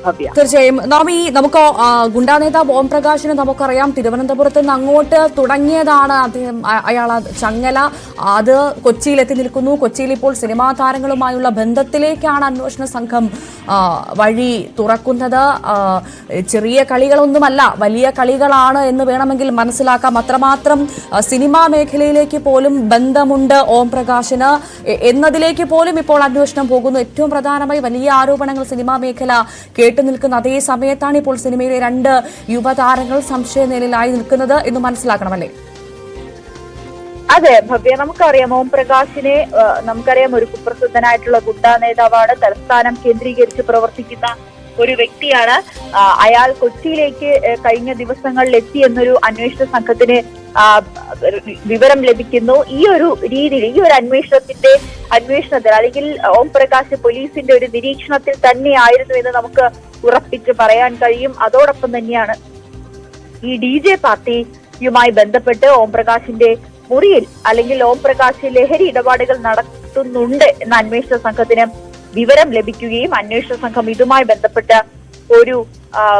ഭവ്യ. തീർച്ചയായും നമുക്ക് ഗുണ്ടാ നേതാവ് ഓം പ്രകാശിനെ നമുക്കറിയാം, തിരുവനന്തപുരത്ത് നിന്ന് അങ്ങോട്ട് തുടങ്ങിയതാണ് അദ്ദേഹം. അയാൾ ചങ്ങല അത് കൊച്ചിയിലെത്തി നിൽക്കുന്നു. കൊച്ചിയിൽ ഇപ്പോൾ സിനിമാ താരങ്ങളുമായുള്ള ബന്ധത്തിലേക്കാണ് അന്വേഷണ സംഘം വഴി തുറക്കുന്നത്. ചെറിയ കളികളൊന്നുമല്ല, വലിയ കളികളാണ് എന്ന് വേണമെങ്കിൽ മനസ്സിലാക്കാം. അത്രമാത്രം സിനിമാ മേഖലയിലേക്ക് പോലും ബന്ധമുണ്ട് ഓം പ്രകാശിന് എന്നതിലേക്ക് പോലും ഇപ്പോൾ അന്വേഷണം പോകുന്നു. ഏറ്റവും പ്രധാനമായി വലിയ ആരോപണങ്ങൾ സിനിമാ മേഖല കേട്ടു നിൽക്കുന്ന അതേ സമയത്താണ് ഇപ്പോൾ സിനിമയിലെ 2 യുവതാരങ്ങൾ സംശയനിലയിലായി നിൽക്കുന്നത് എന്ന് മനസ്സിലാക്കണമല്ലേ? അതെ ഭവ്യ, നമുക്കറിയാം ഓം പ്രകാശിനെ നമുക്കറിയാം ഒരു കുപ്രസിദ്ധനായിട്ടുള്ള ഗുണ്ടാ നേതാവാണ്. തലസ്ഥാനം കേന്ദ്രീകരിച്ച് പ്രവർത്തിക്കുന്ന ഒരു വ്യക്തിയാണ്. അയാൾ കൊച്ചിയിലേക്ക് കഴിഞ്ഞ ദിവസങ്ങളിൽ എത്തി എന്നൊരു അന്വേഷണ സംഘത്തിന് വിവരം ലഭിക്കുന്നു. ഈ ഒരു രീതിയിൽ ഈ ഒരു അന്വേഷണത്തിൽ അല്ലെങ്കിൽ ഓം പ്രകാശ് പോലീസിന്റെ ഒരു നിരീക്ഷണത്തിൽ തന്നെയായിരുന്നു എന്ന് നമുക്ക് ഉറപ്പിച്ച് പറയാൻ കഴിയും. അതോടൊപ്പം തന്നെയാണ് ഈ DJ പാർട്ടിയുമായി ബന്ധപ്പെട്ട് ഓം പ്രകാശിന്റെ മുറിയിൽ അല്ലെങ്കിൽ ഓം പ്രകാശ് ലഹരി ഇടപാടുകൾ നടത്തുന്നുണ്ട് എന്ന അന്വേഷണ സംഘത്തിന് വിവരം ലഭിക്കുകയും അന്വേഷണ സംഘം ഇതുമായി ബന്ധപ്പെട്ട ഒരു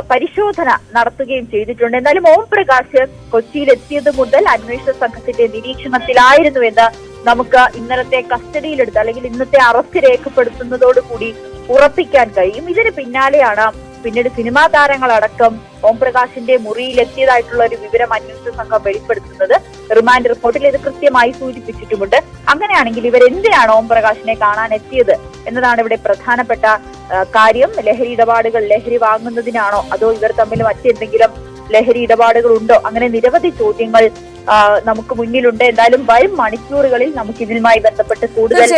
പരിശോധന നടത്തുകയും ചെയ്തിട്ടുണ്ട്. എന്നാലും ഓം പ്രകാശ് കൊച്ചിയിലെത്തിയത് മുതൽ അന്വേഷണ സംഘത്തിന്റെ നിരീക്ഷണത്തിലായിരുന്നുവെന്ന് നമുക്ക് ഇന്നലത്തെ കസ്റ്റഡിയിലെടുത്ത് അല്ലെങ്കിൽ ഇന്നത്തെ അറസ്റ്റ് രേഖപ്പെടുത്തുന്നതോടുകൂടി ഉറപ്പിക്കാൻ കഴിയും. ഇതിന് പിന്നാലെയാണ് പിന്നീട് സിനിമാ താരങ്ങളടക്കം ഓം പ്രകാശിന്റെ മുറിയിലെത്തിയതായിട്ടുള്ള ഒരു വിവരം അന്വേഷണ സംഘം വെളിപ്പെടുത്തുന്നത്. റിമാൻഡ് റിപ്പോർട്ടിൽ ഇത് കൃത്യമായി സൂചിപ്പിച്ചിട്ടുമുണ്ട്. അങ്ങനെയാണെങ്കിൽ ഇവരെന്തിനാണ് ഓം പ്രകാശിനെ കാണാൻ എത്തിയത് എന്നതാണ് ഇവിടെ പ്രധാനപ്പെട്ട കാര്യം. ലഹരി ഇടപാടുകൾ, ലഹരി വാങ്ങുന്നതിനാണോ അതോ ഇവർ തമ്മിൽ മറ്റെന്തെങ്കിലും ലഹരി ഇടപാടുകൾ ഉണ്ടോ? അങ്ങനെ നിരവധി ചോദ്യങ്ങൾ നമുക്ക് മുന്നിലുണ്ട്. എന്തായാലും വരും മണിക്കൂറുകളിൽ നമുക്ക് ഇതിനുമായി ബന്ധപ്പെട്ട് കൂടുതൽ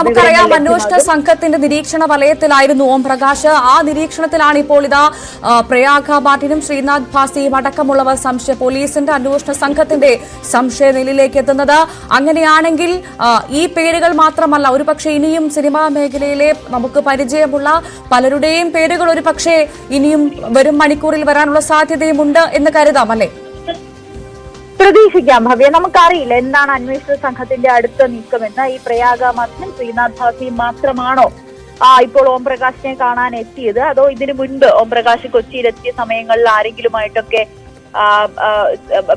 നമുക്കറിയാം അന്വേഷണ സംഘത്തിന്റെ നിരീക്ഷണ വലയത്തിലായിരുന്നു ഓം പ്രകാശ്. ആ നിരീക്ഷണത്തിലാണ് ഇപ്പോൾ ഇതാ പ്രയാഗ മാർട്ടിനും ശ്രീനാഥ് ഭാസിയും അടക്കമുള്ളവർ പോലീസിന്റെ അന്വേഷണ സംഘത്തിന്റെ സംശയ നിലയിലേക്ക് എത്തുന്നത്. അങ്ങനെയാണെങ്കിൽ ഈ പേരുകൾ മാത്രമല്ല, ഒരുപക്ഷെ ഇനിയും സിനിമാ മേഖലയിലെ നമുക്ക് പരിചയമുള്ള പലരുടെയും പേരുകൾ ഒരുപക്ഷെ ഇനിയും വരും മണിക്കൂറിൽ വരാനുള്ള സാധ്യതയുമുണ്ട് എന്ന് കരുതാം അല്ലേ? പ്രതീക്ഷിക്കാം ഭവ്യ. നമുക്കറിയില്ല എന്താണ് അന്വേഷണ സംഘത്തിന്റെ അടുത്ത നീക്കമെന്ന്. ഈ പ്രയാഗ മാർട്ടിനും ശ്രീനാഥ് ഭാസിയും മാത്രമാണോ ഇപ്പോൾ ഓം പ്രകാശിനെ കാണാൻ എത്തിയത്, അതോ ഇതിനു മുൻപ് ഓം പ്രകാശ് കൊച്ചിയിലെത്തിയ സമയങ്ങളിൽ ആരെങ്കിലുമായിട്ടൊക്കെ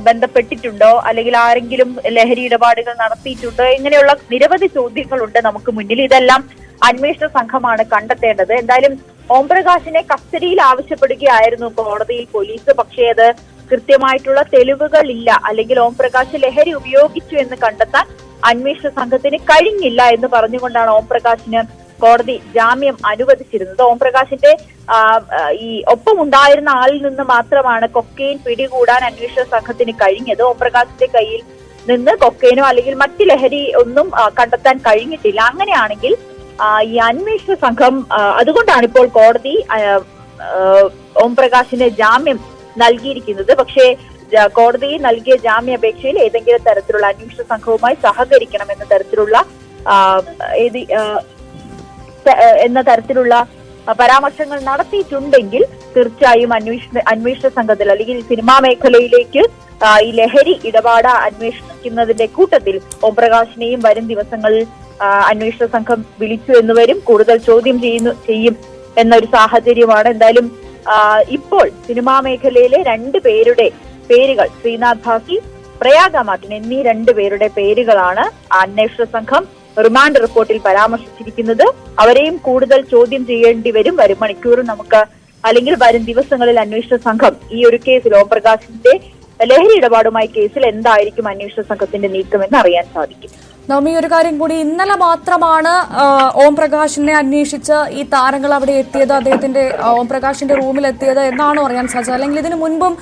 ബന്ധപ്പെട്ടിട്ടുണ്ടോ, അല്ലെങ്കിൽ ആരെങ്കിലും ലഹരി ഇടപാടുകൾ നടത്തിയിട്ടുണ്ടോ? ഇങ്ങനെയുള്ള നിരവധി ചോദ്യങ്ങളുണ്ട് നമുക്ക് മുന്നിൽ. ഇതെല്ലാം അന്വേഷണ സംഘമാണ് കണ്ടെത്തേണ്ടത്. എന്തായാലും ഓം പ്രകാശിനെ കസ്റ്റഡിയിൽ ആവശ്യപ്പെടുകയായിരുന്നു കോടതിയിൽ പോലീസ്. പക്ഷേ അത് കൃത്യമായിട്ടുള്ള തെളിവുകൾ ഇല്ല, അല്ലെങ്കിൽ ഓം പ്രകാശ് ലഹരി ഉപയോഗിച്ചു എന്ന് കണ്ടെത്താൻ അന്വേഷണ സംഘത്തിന് കഴിഞ്ഞില്ല എന്ന് പറഞ്ഞുകൊണ്ടാണ് ഓം പ്രകാശിന് കോടതി ജാമ്യം അനുവദിച്ചിരുന്നത്. ഓം പ്രകാശിന്റെ ഈ ഒപ്പം ഉണ്ടായിരുന്ന ആളിൽ നിന്ന് മാത്രമാണ് കൊക്കെയിൻ പിടികൂടാൻ അന്വേഷണ സംഘത്തിന് കഴിഞ്ഞത്. ഓം പ്രകാശിന്റെ കയ്യിൽ നിന്ന് കൊക്കെയിനോ അല്ലെങ്കിൽ മറ്റ് ലഹരി ഒന്നും കണ്ടെത്താൻ കഴിഞ്ഞിട്ടില്ല. അങ്ങനെയാണെങ്കിൽ ഈ അന്വേഷണ സംഘം അതുകൊണ്ടാണ് ഇപ്പോൾ കോടതി ഓം പ്രകാശിന് ജാമ്യം നൽകിയിരിക്കുന്നത്. പക്ഷേ കോടതി നൽകിയ ജാമ്യാപേക്ഷയിൽ ഏതെങ്കിലും തരത്തിലുള്ള അന്വേഷണ സംഘവുമായി സഹകരിക്കണം എന്ന തരത്തിലുള്ള പരാമർശങ്ങൾ നടത്തിയിട്ടുണ്ടെങ്കിൽ തീർച്ചയായും അന്വേഷണ സംഘത്തിൽ അല്ലെങ്കിൽ സിനിമാ മേഖലയിലേക്ക് ഈ ലഹരി ഇടപാട് അന്വേഷിക്കുന്നതിന്റെ കൂട്ടത്തിൽ ഓം പ്രകാശിനെയും വരും ദിവസങ്ങളിൽ അന്വേഷണ സംഘം വിളിച്ചു എന്ന് വരും, കൂടുതൽ ചോദ്യം ചെയ്യും എന്നൊരു സാഹചര്യമാണ്. എന്തായാലും ഇപ്പോൾ സിനിമാ മേഖലയിലെ 2 പേരുടെ പേരുകൾ, ശ്രീനാഥ് ഭാസി, പ്രയാഗ മാർട്ടിൻ എന്നീ 2 പേരുടെ പേരുകളാണ് അന്വേഷണ സംഘം റിമാൻഡ് റിപ്പോർട്ടിൽ പരാമർശിച്ചിരിക്കുന്നത്. അവരെയും കൂടുതൽ ചോദ്യം ചെയ്യേണ്ടി വരും മണിക്കൂർ നമുക്ക്, അല്ലെങ്കിൽ വരും ദിവസങ്ങളിൽ അന്വേഷണ സംഘം ഈ ഒരു കേസിൽ ഓം പ്രകാശിന്റെ ലഹരി ഇടപാടുമായി കേസിൽ എന്തായിരിക്കും അന്വേഷണ സംഘത്തിന്റെ നീക്കമെന്ന് അറിയാൻ സാധിക്കും. നവമി, ഒരു കാര്യം കൂടി, ഇന്നലെ മാത്രമാണ് ഓം പ്രകാശിനെ അന്വേഷിച്ച് ഈ താരങ്ങൾ അവിടെ എത്തിയത്, അദ്ദേഹത്തിന്റെ ഓം പ്രകാശിന്റെ റൂമിൽ എത്തിയത് എന്നാണോ അറിയാൻ സാധിച്ചത്? അല്ലെങ്കിൽ ഇതിനു മുൻപും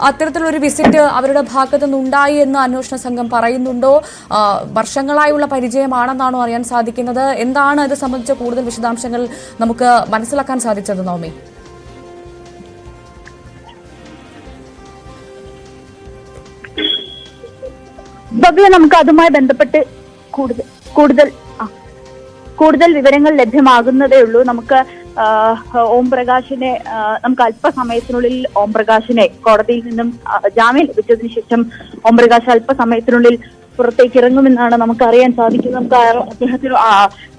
അത്തരത്തിലൊരു വിസിറ്റ് അവരുടെ ഭാഗത്തു നിന്നുണ്ടായി എന്ന് അന്വേഷണ സംഘം പറയുന്നുണ്ടോ? വർഷങ്ങളായുള്ള പരിചയമാണെന്നാണോ അറിയാൻ സാധിക്കുന്നത്? എന്താണ് ഇത് സംബന്ധിച്ച കൂടുതൽ വിശദാംശങ്ങൾ നമുക്ക് മനസ്സിലാക്കാൻ സാധിച്ചത് നവമി? നമുക്ക് അതുമായി ബന്ധപ്പെട്ട് കൂടുതൽ വിവരങ്ങൾ ലഭ്യമാകുന്നതേ ഉള്ളൂ. നമുക്ക് ഓം പ്രകാശിനെ നമുക്ക് അല്പസമയത്തിനുള്ളിൽ ഓം പ്രകാശിനെ കോടതിയിൽ നിന്നും ജാമ്യം ലഭിച്ചതിന് ശേഷം ഓം പ്രകാശ് അല്പസമയത്തിനുള്ളിൽ പുറത്തേക്ക് ഇറങ്ങുമെന്നാണ് നമുക്ക് അറിയാൻ സാധിക്കുന്നത്. നമുക്ക് അദ്ദേഹത്തിന്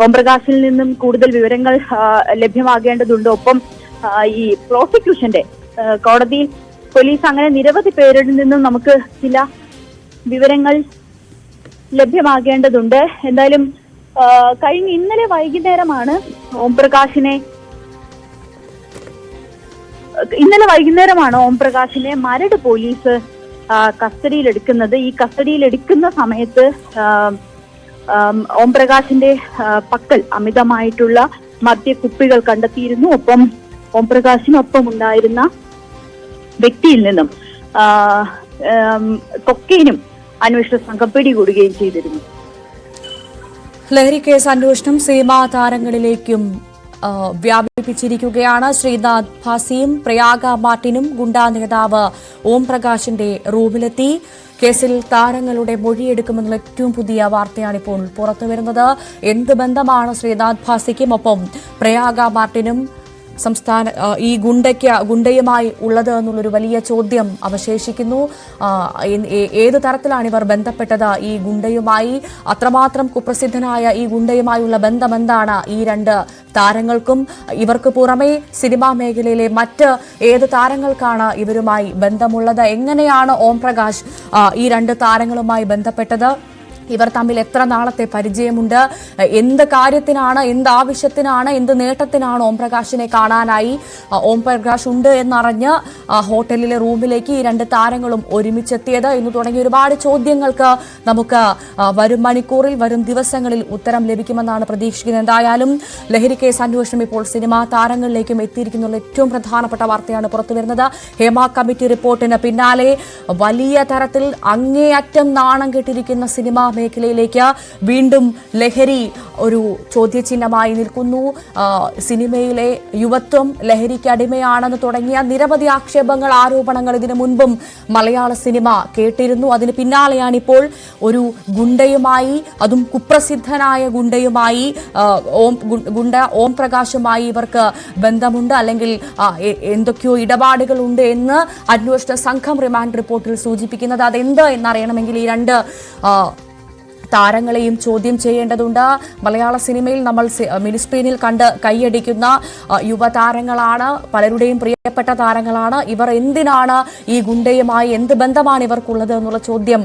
ഓം പ്രകാശിൽ നിന്നും കൂടുതൽ വിവരങ്ങൾ ലഭ്യമാകേണ്ടതുണ്ട്. ഒപ്പം ഈ പ്രോസിക്യൂഷന്റെ കോടതിയിൽ പോലീസ് അങ്ങനെ നിരവധി പേരിൽ നിന്നും നമുക്ക് ചില വിവരങ്ങൾ ലഭ്യമാകേണ്ടതുണ്ട്. എന്തായാലും കഴിഞ്ഞ ഇന്നലെ വൈകുന്നേരമാണ് ഓംപ്രകാശിനെ മരട് പോലീസ് കസ്റ്റഡിയിലെടുക്കുന്നത്. ഈ കസ്റ്റഡിയിലെടുക്കുന്ന സമയത്ത് ഓംപ്രകാശിന്റെ പക്കൽ അമിതമായിട്ടുള്ള മദ്യക്കുപ്പികൾ കണ്ടെത്തിയിരുന്നു. ഒപ്പം ഓംപ്രകാശിനൊപ്പം ഉണ്ടായിരുന്ന വ്യക്തിയിൽ നിന്നും കൊക്കൈനും അന്വേഷണ സംഘം പിടികൂടുകയും ചെയ്തിരുന്നു. ലഹരി കേസ് അന്വേഷണം സിനിമാ താരങ്ങളിലേക്കും വ്യാപിപ്പിച്ചിരിക്കുകയാണ്. ശ്രീനാഥ് ഭാസിയും പ്രയാഗ മാർട്ടിനും ഗുണ്ടാ നേതാവ് ഓം പ്രകാശിന്റെ റൂമിലെത്തി. കേസിൽ താരങ്ങളുടെ മൊഴിയെടുക്കുമെന്നുള്ള ഏറ്റവും പുതിയ വാർത്തയാണ് ഇപ്പോൾ പുറത്തുവരുന്നത്. എന്ത് ബന്ധമാണ് ശ്രീനാഥ് ഭാസിക്കും ഒപ്പം പ്രയാഗ മാർട്ടിനും ഈ ഗുണ്ടയുമായി ഉള്ളത് എന്നുള്ളൊരു വലിയ ചോദ്യം അവശേഷിക്കുന്നു. ഏത് തരത്തിലാണ് ഇവർ ബന്ധപ്പെട്ടത് ഈ ഗുണ്ടയുമായി? അത്രമാത്രം കുപ്രസിദ്ധനായ ഈ ഗുണ്ടയുമായുള്ള ബന്ധം എന്താണ് ഈ രണ്ട് താരങ്ങൾക്കും? ഇവർക്ക് പുറമെ സിനിമാ മേഖലയിലെ മറ്റ് ഏത് താരങ്ങൾക്കാണ് ഇവരുമായി ബന്ധമുള്ളത്? എങ്ങനെയാണ് ഓം പ്രകാശ് ഈ രണ്ട് താരങ്ങളുമായി ബന്ധപ്പെട്ടത്? ഇവർ തമ്മിൽ എത്ര നാളത്തെ പരിചയമുണ്ട്? എന്ത് കാര്യത്തിനാണ്, എന്ത് ആവശ്യത്തിനാണ്, എന്ത് നേട്ടത്തിനാണ് ഓം പ്രകാശിനെ കാണാനായി ഓം പ്രകാശ് ഉണ്ട് എന്നറിഞ്ഞ് ഹോട്ടലിലെ റൂമിലേക്ക് ഈ രണ്ട് താരങ്ങളും ഒരുമിച്ചെത്തിയത് എന്ന് തുടങ്ങിയ ഒരുപാട് ചോദ്യങ്ങൾക്ക് നമുക്ക് വരും മണിക്കൂറിൽ, വരും ദിവസങ്ങളിൽ ഉത്തരം ലഭിക്കുമെന്നാണ് പ്രതീക്ഷിക്കുന്നത്. എന്തായാലും ലഹരി കേസ് അന്വേഷണം ഇപ്പോൾ സിനിമാ താരങ്ങളിലേക്കും എത്തിയിരിക്കുന്ന ഏറ്റവും പ്രധാനപ്പെട്ട വാർത്തയാണ് പുറത്തുവരുന്നത്. ഹേമ കമ്മിറ്റി റിപ്പോർട്ടിന് പിന്നാലെ വലിയ തരത്തിൽ അങ്ങേയറ്റം നാണം കെട്ടിരിക്കുന്ന സിനിമാ മേഖലയിലേക്ക് വീണ്ടും ലഹരി ഒരു ചോദ്യചിഹ്നമായി നിൽക്കുന്നു. സിനിമയിലെ യുവത്വം ലഹരിക്ക് അടിമയാണെന്ന് തുടങ്ങിയ നിരവധി ആക്ഷേപങ്ങൾ, ആരോപണങ്ങൾ ഇതിനു മുൻപും മലയാള സിനിമ കേട്ടിരുന്നു. അതിന് പിന്നാലെയാണ് ഇപ്പോൾ ഒരു ഗുണ്ടയുമായി, അതും കുപ്രസിദ്ധനായ ഗുണ്ടയുമായി, ഓം പ്രകാശുമായി ഇവർക്ക് ബന്ധമുണ്ട്, അല്ലെങ്കിൽ എന്തൊക്കെയോ ഇടപാടുകളുണ്ട് എന്ന് അന്വേഷണ സംഘം റിമാൻഡ് റിപ്പോർട്ടിൽ സൂചിപ്പിക്കുന്നത്. അതെന്ത് എന്നറിയണമെങ്കിൽ ഈ രണ്ട് താരങ്ങളെയും ചോദ്യം ചെയ്യേണ്ടതുണ്ട്. മലയാള സിനിമയിൽ നമ്മൾ മിനി സ്ക്രീനിൽ കണ്ട് കൈയടിക്കുന്ന യുവതാരങ്ങളാണ്, പലരുടെയും പ്രിയപ്പെട്ട താരങ്ങളാണ്. ഇവർ എന്തിനാണ് ഈ ഗുണ്ടയുമായി, എന്ത് ബന്ധമാണ് ഇവർക്കുള്ളത് എന്നുള്ള ചോദ്യം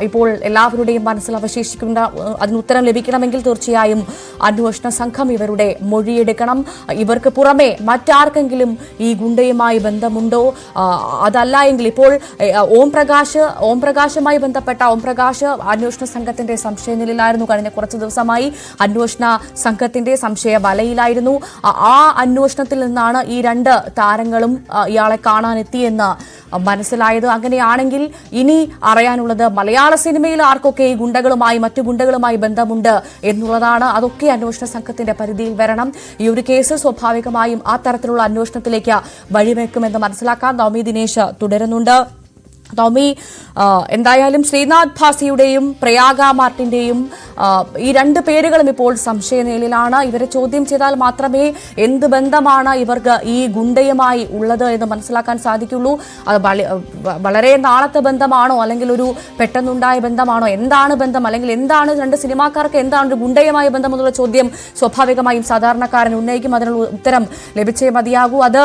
ഇപ്പോൾ എല്ലാവരുടെയും മനസ്സിൽ അവശേഷിക്കുന്ന. അതിന് ഉത്തരം ലഭിക്കണമെങ്കിൽ തീർച്ചയായും അന്വേഷണ സംഘം ഇവരുടെ മൊഴിയെടുക്കണം. ഇവർക്ക് പുറമെ മറ്റാർക്കെങ്കിലും ഈ ഗുണ്ടയുമായി ബന്ധമുണ്ടോ? അതല്ല എങ്കിൽ ഇപ്പോൾ ഓം പ്രകാശുമായി ബന്ധപ്പെട്ട ഓം പ്രകാശ് അന്വേഷണ സംഘത്തിന്റെ സംശയനിലയിലായിരുന്നു. കഴിഞ്ഞ കുറച്ച് ദിവസമായി അന്വേഷണ സംഘത്തിന്റെ സംശയ വലയിലായിരുന്നു. ആ അന്വേഷണത്തിൽ നിന്നാണ് ഈ രണ്ട് താരങ്ങളും ഇയാളെ കാണാനെത്തിയെന്ന് മനസ്സിലായത്. അങ്ങനെയാണെങ്കിൽ ഇനി അറിയാനുള്ളത് മലയാള സിനിമയിൽ ആർക്കൊക്കെ ഈ ഗുണ്ടകളുമായി, മറ്റു ഗുണ്ടകളുമായി ബന്ധമുണ്ട് എന്നുള്ളതാണ്. അതൊക്കെ അന്വേഷണ സംഘത്തിന്റെ പരിധിയിൽ വരണം. ഈ ഒരു കേസ് സ്വാഭാവികമായും ആ തരത്തിലുള്ള അന്വേഷണത്തിലേക്ക് വഴിവെക്കുമെന്ന് മനസ്സിലാക്കാൻ നവമി ദിനേശ് തുടരുന്നുണ്ട്. നവമി, എന്തായാലും ശ്രീനാഥ് ഭാസിയുടെയും പ്രയാഗ മാർട്ടിന്റെയും ഈ രണ്ട് പേരുകളും ഇപ്പോൾ സംശയനിലയിലാണ്. ഇവരെ ചോദ്യം ചെയ്താൽ മാത്രമേ എന്ത് ബന്ധമാണ് ഇവർക്ക് ഈ ഗുണ്ടയുമായി ഉള്ളത് എന്ന് മനസ്സിലാക്കാൻ സാധിക്കുള്ളൂ. അത് വളരെ നാളത്തെ ബന്ധമാണോ, അല്ലെങ്കിൽ ഒരു പെട്ടെന്നുണ്ടായ ബന്ധമാണോ? എന്താണ് ബന്ധം, അല്ലെങ്കിൽ എന്താണ് രണ്ട് സിനിമാക്കാർക്ക് എന്താണ് ഒരു ഗുണ്ടയുമായി ബന്ധം എന്നുള്ള ചോദ്യം സ്വാഭാവികമായും സാധാരണക്കാരൻ ഉന്നയിക്കും. അതിനുള്ള ഉത്തരം ലഭിച്ചേ മതിയാകൂ. അത്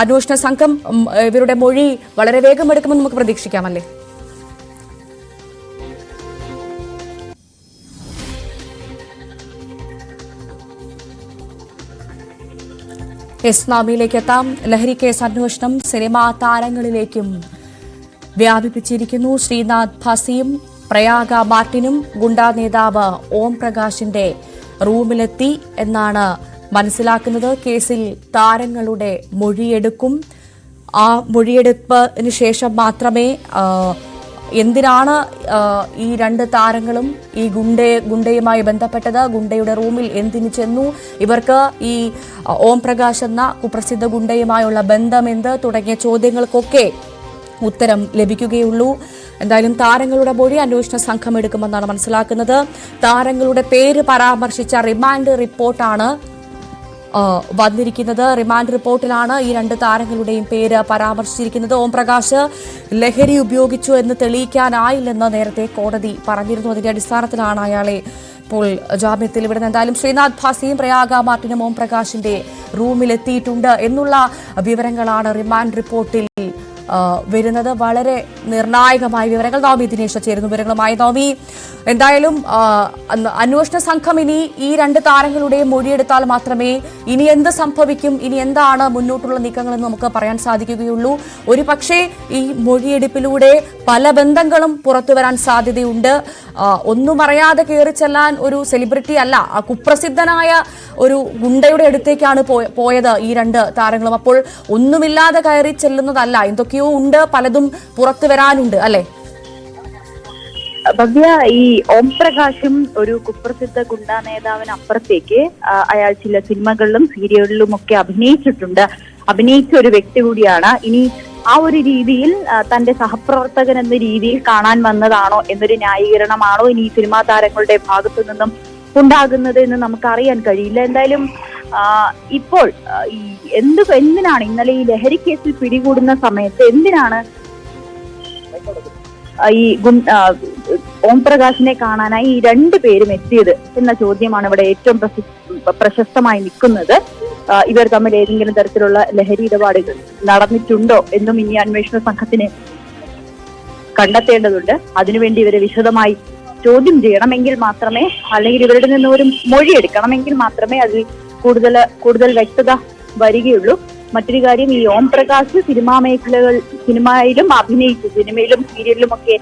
അന്വേഷണ സംഘം ഇവരുടെ മൊഴി വളരെ വേഗം എടുക്കുമെന്ന് നമുക്ക് പ്രതീക്ഷിക്കാമല്ലേ? നാമിയിലേക്ക് എത്താം. ലഹരി കേസ് അന്വേഷണം സിനിമാ താരങ്ങളിലേക്കും വ്യാപിപ്പിച്ചിരിക്കുന്നു. ശ്രീനാഥ് ഭാസിയും പ്രയാഗ മാർട്ടിനും ഗുണ്ടാ നേതാവ് ഓം പ്രകാശിന്റെ റൂമിലെത്തി എന്നാണ് മനസ്സിലാക്കുന്നത്. കേസിൽ താരങ്ങളുടെ മൊഴിയെടുക്കും. ആ മൊഴിയെടുപ്പിന് ശേഷം മാത്രമേ എന്തിനാണ് ഈ രണ്ട് താരങ്ങളും ഈ ഗുണ്ടയുമായി ബന്ധപ്പെട്ടത്, ഗുണ്ടയുടെ റൂമിൽ എന്തിനു ചെന്നു, ഇവർക്ക് ഈ ഓം പ്രകാശ് എന്ന കുപ്രസിദ്ധ ഗുണ്ടയുമായുള്ള ബന്ധമെന്ത് തുടങ്ങിയ ചോദ്യങ്ങൾക്കൊക്കെ ഉത്തരം ലഭിക്കുകയുള്ളൂ. എന്തായാലും താരങ്ങളുടെ മൊഴി അന്വേഷണ സംഘം എടുക്കുമെന്നാണ് മനസ്സിലാക്കുന്നത്. താരങ്ങളുടെ പേര് പരാമർശിച്ച റിമാൻഡ് റിപ്പോർട്ടാണ് വന്നിരിക്കുന്നത്. റിമാൻഡ് റിപ്പോർട്ടിലാണ് ഈ രണ്ട് താരങ്ങളുടെയും പേര് പരാമർശിച്ചിരിക്കുന്നത്. ഓം പ്രകാശ് ലഹരി ഉപയോഗിച്ചു എന്ന് തെളിയിക്കാനായില്ലെന്ന് നേരത്തെ കോടതി പറഞ്ഞിരുന്നു. അതിന്റെ അടിസ്ഥാനത്തിലാണ് അയാളെ ഇപ്പോൾ ജാമ്യത്തിൽ ഇവിടെ എന്തായാലും ശ്രീനാഥ് ഭാസിയും പ്രയാഗ മാർട്ടിനും ഓം പ്രകാശിന്റെ റൂമിലെത്തിയിട്ടുണ്ട് എന്നുള്ള വിവരങ്ങളാണ് റിമാൻഡ് റിപ്പോർട്ടിൽ വരുന്നത്. വളരെ നിർണായകമായ വിവരങ്ങൾ. നവമി ദിനേശ് ചേരുന്ന വിവരങ്ങളുമായി. നവമി, എന്തായാലും അന്വേഷണ സംഘം ഇനി ഈ രണ്ട് താരങ്ങളുടെയും മൊഴിയെടുത്താൽ മാത്രമേ ഇനി എന്ത് സംഭവിക്കും, ഇനി എന്താണ് മുന്നോട്ടുള്ള നീക്കങ്ങളെന്ന് നമുക്ക് പറയാൻ സാധിക്കുകയുള്ളൂ. ഒരു പക്ഷേ ഈ മൊഴിയെടുപ്പിലൂടെ പല ബന്ധങ്ങളും പുറത്തു വരാൻ സാധ്യതയുണ്ട്. ഒന്നും അറിയാതെ കയറി ചെല്ലാൻ ഒരു സെലിബ്രിറ്റി അല്ല, കുപ്രസിദ്ധനായ ഒരു ഗുണ്ടയുടെ അടുത്തേക്കാണ് പോയത് ഈ രണ്ട് താരങ്ങളും. അപ്പോൾ ഒന്നുമില്ലാതെ കയറി ചെല്ലുന്നതല്ല, എന്തൊക്കെയോ ഉണ്ട്, പലതും പുറത്തു വരാനുണ്ട് അല്ലെ? ഭവ്യ, ഈ ഓം പ്രകാശും ഒരു കുപ്രസിദ്ധ ഗുണ്ടാ നേതാവിന് അപ്പുറത്തേക്ക് അയാൾ ചില സിനിമകളിലും സീരിയലിലും ഒക്കെ അഭിനയിച്ച ഒരു വ്യക്തി കൂടിയാണ്. ഇനി ആ ഒരു രീതിയിൽ തന്റെ സഹപ്രവർത്തകൻ എന്ന രീതിയിൽ കാണാൻ വന്നതാണോ എന്നൊരു ന്യായീകരണമാണോ ഇനി സിനിമാ താരങ്ങളുടെ ഭാഗത്തു നിന്നും ഉണ്ടാകുന്നത് എന്ന് നമുക്ക് അറിയാൻ കഴിയില്ല. എന്തായാലും ഇപ്പോൾ ഈ എന്തിനാണ് ഇന്നലെ ഈ ലഹരി കേസിൽ പിടികൂടുന്ന സമയത്ത് എന്തിനാണ് ഈ ഓം പ്രകാശിനെ കാണാനായി ഈ രണ്ടുപേരും എത്തിയത് എന്ന ചോദ്യമാണ് ഇവിടെ ഏറ്റവും പ്രശസ്തമായി നിൽക്കുന്നത്. ഇവർ തമ്മിൽ ഏതെങ്കിലും തരത്തിലുള്ള ലഹരി ഇടപാടുകൾ നടന്നിട്ടുണ്ടോ എന്നും ഇനി അന്വേഷണ സംഘത്തിന് കണ്ടെത്തേണ്ടതുണ്ട്. അതിനുവേണ്ടി ഇവരെ വിശദമായി ചോദ്യം ചെയ്യണമെങ്കിൽ മാത്രമേ, അല്ലെങ്കിൽ ഇവരുടെ നിന്ന് ഒരു മൊഴി എടുക്കണമെങ്കിൽ മാത്രമേ അതിൽ കൂടുതൽ വ്യക്തത വരികയുള്ളൂ. മറ്റൊരു കാര്യം, ഈ ഓം പ്രകാശ് സിനിമയിലും സീരിയലിലും ഒക്കെ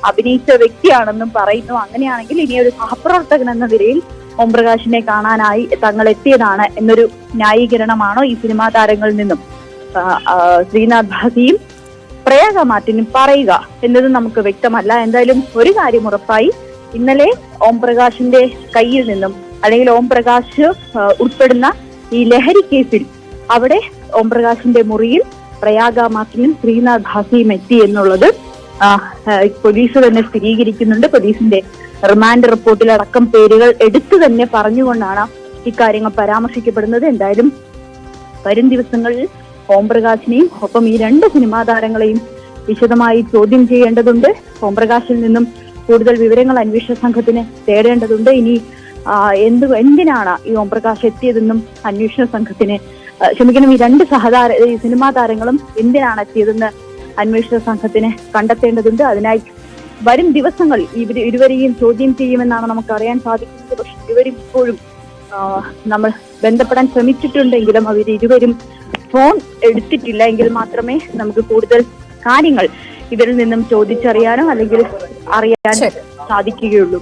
അഭിനയിച്ച വ്യക്തിയാണെന്നും പറയുന്നു. അങ്ങനെയാണെങ്കിൽ ഇനി ഒരു സഹപ്രവർത്തകൻ എന്ന നിലയിൽ ഓം പ്രകാശിനെ കാണാനായി തങ്ങൾ എത്തിയതാണ് എന്നൊരു ന്യായീകരണമാണോ ഈ സിനിമാ താരങ്ങളിൽ നിന്നും ശ്രീനാഥ് ഭാസിയും പ്രയാഗ മാർട്ടിനും പറയുക എന്നത് നമുക്ക് വ്യക്തമല്ല. എന്തായാലും ഒരു കാര്യം ഉറപ്പായി, ഇന്നലെ ഓം പ്രകാശിന്റെ കയ്യിൽ നിന്നും, അല്ലെങ്കിൽ ഓം പ്രകാശ് ഉൾപ്പെടുന്ന ഈ ലഹരി കേസിൽ അവിടെ ഓം പ്രകാശിന്റെ മുറിയിൽ പ്രയാഗ മാർട്ടിനും ശ്രീനാഥ് ഭാസിയും എത്തി എന്നുള്ളത് പോലീസ് തന്നെ സ്ഥിരീകരിക്കുന്നുണ്ട്. പോലീസിന്റെ റിമാൻഡ് റിപ്പോർട്ടിലടക്കം പേരുകൾ എടുത്തു തന്നെ പറഞ്ഞുകൊണ്ടാണ് ഇക്കാര്യങ്ങൾ പരാമർശിക്കപ്പെടുന്നത്. എന്തായാലും വരും ദിവസങ്ങളിൽ ഓം പ്രകാശിനെയും ഒപ്പം ഈ രണ്ട് സിനിമാ താരങ്ങളെയും വിശദമായി ചോദ്യം ചെയ്യേണ്ടതുണ്ട്. ഓം പ്രകാശിൽ നിന്നും കൂടുതൽ വിവരങ്ങൾ അന്വേഷണ സംഘത്തിന് തേടേണ്ടതുണ്ട്. ഇനി എന്തിനാണ് ഈ ഓം പ്രകാശ് എത്തിയതെന്നും അന്വേഷണ സംഘത്തിന് ഈ രണ്ട് സിനിമാ താരങ്ങളും എന്തിനാണ് എത്തിയതെന്ന് അന്വേഷണ സംഘത്തിന് കണ്ടെത്തേണ്ടതുണ്ട്. അതിനായി വരും ദിവസങ്ങളിൽ ഇരുവരെയും ചോദ്യം ചെയ്യുമെന്നാണ് നമുക്ക് അറിയാൻ സാധിക്കുന്നത്. പക്ഷെ ഇരുവരും ഇപ്പോഴും നമ്മൾ ബന്ധപ്പെടാൻ ശ്രമിച്ചിട്ടുണ്ടെങ്കിലും ഇരുവരും ഫോൺ എടുത്തിട്ടില്ല. എങ്കിൽ മാത്രമേ നമുക്ക് കൂടുതൽ കാര്യങ്ങൾ ഇവരിൽ നിന്നും ചോദിച്ചറിയാനോ അല്ലെങ്കിൽ അറിയാനോ സാധിക്കുകയുള്ളൂ.